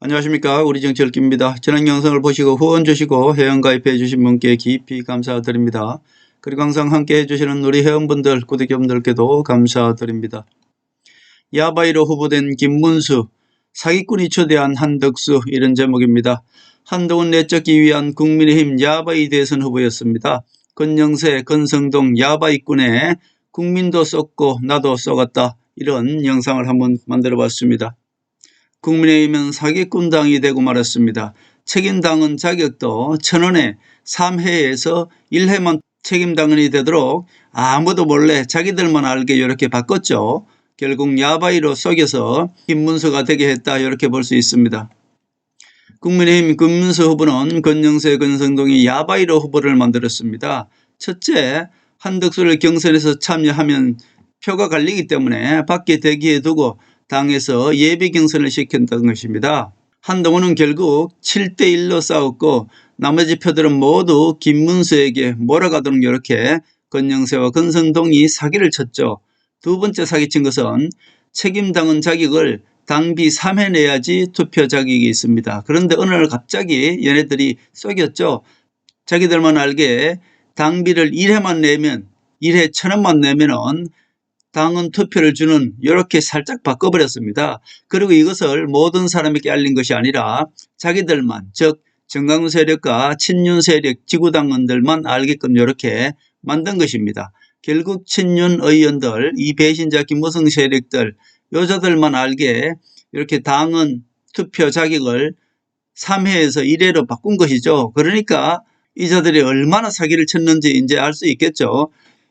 안녕하십니까. 우리 정치 얽기입니다. 지난 영상을 보시고 후원 주시고 회원가입해 주신 분께 깊이 감사드립니다. 그리고 항상 함께 해주시는 우리 회원분들, 구독자분들께도 감사드립니다. 야바이로 후보된 김문수, 사기꾼이 초대한 한덕수, 이런 제목입니다. 한동훈 내쫓기 위한 국민의힘 야바이 대선 후보였습니다. 권영세, 권성동 야바이꾼에 국민도 썩고 나도 썩었다, 이런 영상을 한번 만들어 봤습니다. 국민의힘은 사기꾼당이 되고 말았습니다. 책임당헌 자격도 1000원에 3회에서 1회만 책임당헌이 되도록 아무도 몰래 자기들만 알게 이렇게 바꿨죠. 결국 야바이로 속여서 김문수가 되게 했다, 이렇게 볼 수 있습니다. 국민의힘 김문수 후보는 권영세, 권성동이 야바이로 후보를 만들었습니다. 첫째, 한덕수를 경선에서 참여하면 표가 갈리기 때문에 밖에 대기해 두고 당에서 예비 경선을 시켰다는 것입니다. 한동훈은 결국 7대1로 싸웠고 나머지 표들은 모두 김문수에게 몰아가도록 이렇게 권영세와 권성동이 사기를 쳤죠. 두 번째 사기친 것은 책임당헌 자격을 당비 3회 내야지 투표 자격이 있습니다. 그런데 어느 날 갑자기 얘네들이 속였죠. 자기들만 알게 당비를 1회만 내면 1회 1000원만 내면은 당헌 투표를 주는, 이렇게 살짝 바꿔버렸습니다. 그리고 이것을 모든 사람에게 알린 것이 아니라 자기들만, 즉 정강훈 세력과 친윤 세력, 지구당원들만 알게끔 이렇게 만든 것입니다. 결국 친윤 의원들, 이 배신자 김무성 세력들, 여자들만 알게 이렇게 당헌 투표 자격을 3회에서 1회로 바꾼 것이죠. 그러니까 이자들이 얼마나 사기를 쳤는지 이제 알 수 있겠죠.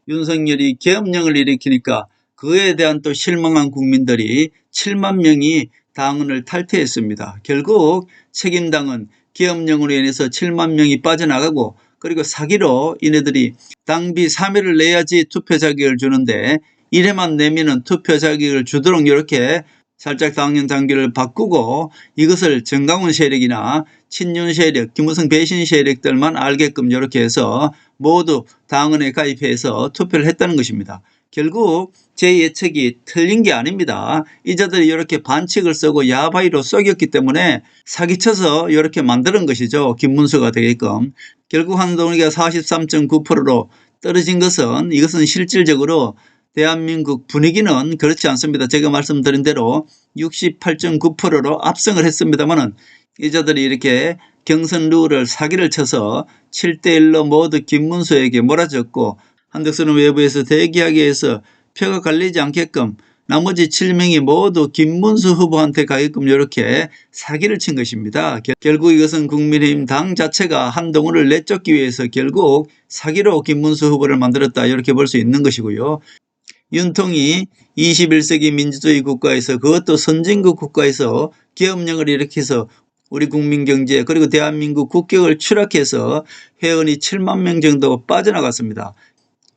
윤석열이 계엄령을 일으키니까 그에 대한 또 실망한 국민들이 7만 명이 당헌을 탈퇴했습니다. 결국 책임당헌 계엄령으로 인해서 7만 명이 빠져나가고, 그리고 사기로 이네들이 당비 3회를 내야지 투표 자격을 주는데 1회만 내면은 투표 자격을 주도록 이렇게 살짝 당헌 단계를 바꾸고, 이것을 정강훈 세력이나 친윤 세력, 김무성 배신 세력들만 알게끔 이렇게 해서 모두 당헌에 가입해서 투표를 했다는 것입니다. 결국 제 예측이 틀린 게 아닙니다. 이자들이 이렇게 반칙을 쓰고 야바이로 속였기 때문에 사기쳐서 이렇게 만드는 것이죠. 김문수가 되게끔. 결국 한동훈이가 43.9%로 떨어진 것은, 이것은 실질적으로 대한민국 분위기는 그렇지 않습니다. 제가 말씀드린 대로 68.9%로 압승을 했습니다만은 이자들이 이렇게 경선 룰을 사기를 쳐서 7대1로 모두 김문수에게 몰아줬고, 한덕수는 외부에서 대기하게 해서 표가 갈리지 않게끔 나머지 7명이 모두 김문수 후보한테 가게끔 이렇게 사기를 친 것입니다. 결국 이것은 국민의힘 당 자체가 한동훈을 내쫓기 위해서 결국 사기로 김문수 후보를 만들었다, 이렇게 볼 수 있는 것이고요. 윤통이 21세기 민주주의 국가에서, 그것도 선진국 국가에서 계엄령을 일으켜서 우리 국민 경제 그리고 대한민국 국격을 추락해서 회원이 7만 명 정도 빠져나갔습니다.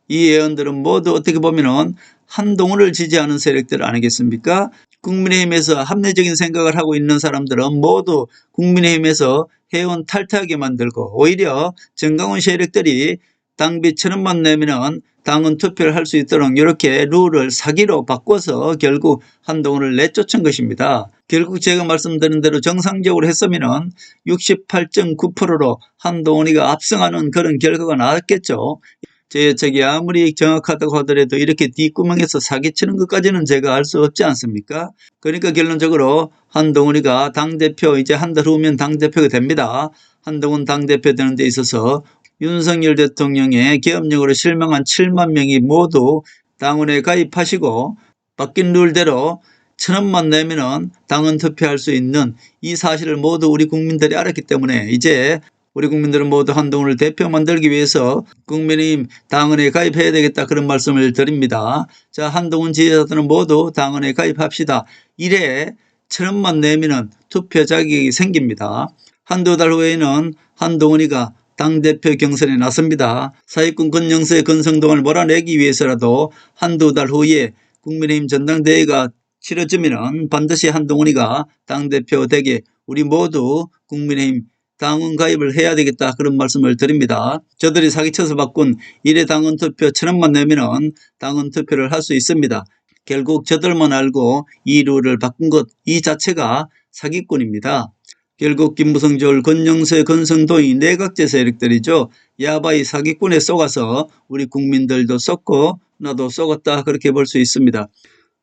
이 회원들은 모두 어떻게 보면은 한동훈을 지지하는 세력들 아니겠습니까? 국민의힘에서 합리적인 생각을 하고 있는 사람들은 모두 국민의힘에서 회원 탈퇴하게 만들고, 오히려 정강훈 세력들이 당비 1000원만 내면은 당헌 투표를 할 수 있도록 이렇게 룰을 사기로 바꿔서 결국 한동훈을 내쫓은 것입니다. 결국 제가 말씀드린 대로 정상적으로 했으면 68.9%로 한동훈이가 압승하는 그런 결과가 나왔겠죠. 제 예측이 아무리 정확하다고 하더라도 이렇게 뒷구멍에서 사기치는 것까지는 제가 알 수 없지 않습니까? 그러니까 결론적으로 한동훈이가 당대표, 이제 한 달 후면 당대표가 됩니다. 한동훈 당대표 되는 데 있어서 윤석열 대통령의 계엄령으로 실망한 7만 명이 모두 당원에 가입하시고 바뀐 룰대로 1000원만 내면은 당원 투표할 수 있는 이 사실을 모두 우리 국민들이 알았기 때문에 이제 우리 국민들은 모두 한동훈을 대표 만들기 위해서 국민의힘 당원에 가입해야 되겠다, 그런 말씀을 드립니다. 자, 한동훈 지지자들은 모두 당원에 가입합시다. 1회 1000원만 내면은 투표 자격이 생깁니다. 한두 달 후에는 한동훈이가 당대표 경선에 나섭니다. 사기꾼 권영세, 권성동을 몰아내기 위해서라도 한두 달 후에 국민의힘 전당대회가 치러지면 반드시 한동훈이가 당대표 되게 우리 모두 국민의힘 당원 가입을 해야 되겠다, 그런 말씀을 드립니다. 저들이 사기쳐서 바꾼 1회 당원 투표 1000원만 내면 당원 투표를 할 수 있습니다. 결국 저들만 알고 이 룰을 바꾼 것 이 자체가 사기꾼입니다. 결국 김무성, 권영세, 권성동이 내각제 세력들이죠. 야바이 사기꾼에 속아서 우리 국민들도 썩고 나도 썩었다 그렇게 볼 수 있습니다.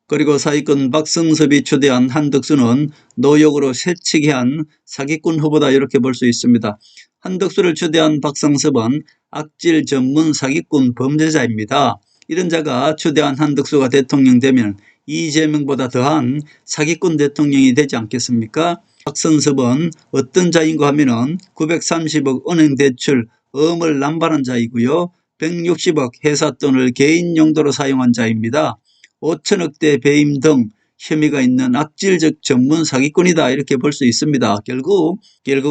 그리고 사기꾼 박성섭이 추대한 한덕수는 노역으로 새치기한 사기꾼 후보다 이렇게 볼 수 있습니다. 한덕수를 추대한 박성섭은 악질 전문 사기꾼 범죄자입니다. 이런 자가 추대한 한덕수가 대통령 되면 이재명보다 더한 사기꾼 대통령이 되지 않겠습니까? 박성섭은 어떤 자인가 하면은 930억 은행 대출 어음을 남발한 자이고요. 160억 회사 돈을 개인 용도로 사용한 자입니다. 5천억대 배임 등 혐의가 있는 악질적 전문 사기꾼이다 이렇게 볼 수 있습니다. 결국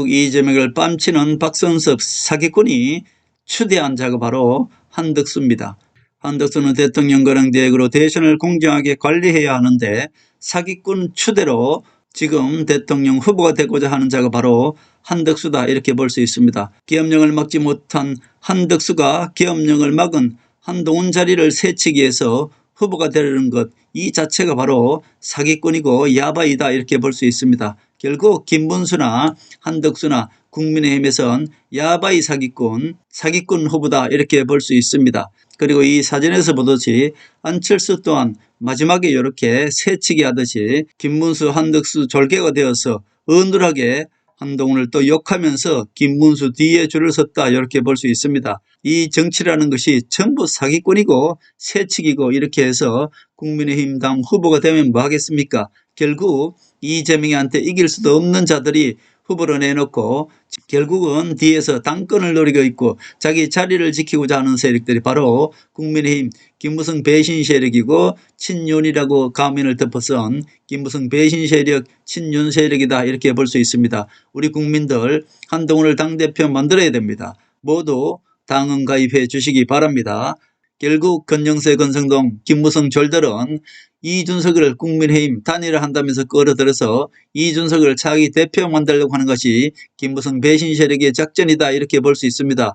이재명을 뺨치는 박성섭 사기꾼이 추대한 자가 바로 한덕수입니다. 한덕수는 대통령 거랑 대역으로 대선을 공정하게 관리해야 하는데 사기꾼 추대로 지금 대통령 후보가 되고자 하는 자가 바로 한덕수다 이렇게 볼 수 있습니다. 계엄령을 막지 못한 한덕수가 계엄령을 막은 한동훈 자리를 새치기 위해서 후보가 되려는 것 이 자체가 바로 사기꾼이고 야바이다 이렇게 볼 수 있습니다. 결국 김문수나 한덕수나 국민의힘에선 야바이 사기꾼 후보다 이렇게 볼 수 있습니다. 그리고 이 사진에서 보듯이 안철수 또한 마지막에 이렇게 새치기 하듯이 김문수, 한덕수 졸개가 되어서 어눌하게 한동훈을 또 욕하면서 김문수 뒤에 줄을 섰다 이렇게 볼 수 있습니다. 이 정치라는 것이 전부 사기꾼이고 새치기고 이렇게 해서 국민의힘 당 후보가 되면 뭐 하겠습니까? 결국 이재명한테 이길 수도 없는 자들이 후보로 내놓고 결국은 뒤에서 당권을 노리고 있고 자기 자리를 지키고자 하는 세력들이 바로 국민의힘 김무성 배신 세력이고 친윤이라고 가면을 덮어선 김무성 배신 세력 친윤 세력이다 이렇게 볼 수 있습니다. 우리 국민들 한동훈을 당대표 만들어야 됩니다. 모두 당헌 가입해 주시기 바랍니다. 결국 권영세, 권성동, 김무성 졸들은 이준석을 국민의힘 단일화 한다면서 끌어들여서 이준석을 차기 대표 만들려고 하는 것이 김무성 배신 세력의 작전이다 이렇게 볼 수 있습니다.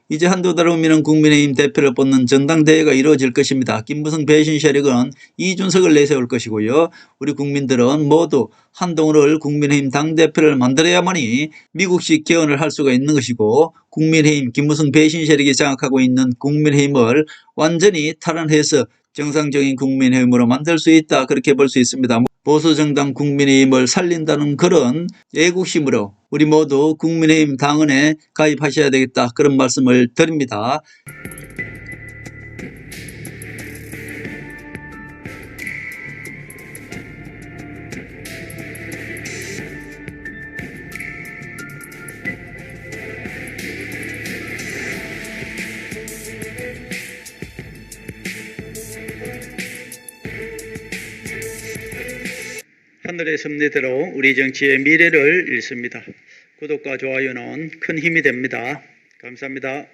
이제 한두 달 후면 국민의힘 대표를 뽑는 전당대회가 이루어질 것입니다. 김무성 배신 세력은 이준석을 내세울 것이고요. 우리 국민들은 모두 한동훈을 국민의힘 당대표를 만들어야만이 미국식 개헌을 할 수가 있는 것이고 국민의힘 김무성 배신 세력이 장악하고 있는 국민의힘을 완전히 탈환해서 정상적인 국민의힘으로 만들 수 있다 그렇게 볼 수 있습니다. 보수정당 국민의힘을 살린다는 그런 애국심으로 우리 모두 국민의힘 당헌에 가입하셔야 되겠다 그런 말씀을 드립니다. 하늘의 섭리대로 우리 정치의 미래를 읽습니다. 구독과 좋아요는 큰 힘이 됩니다. 감사합니다.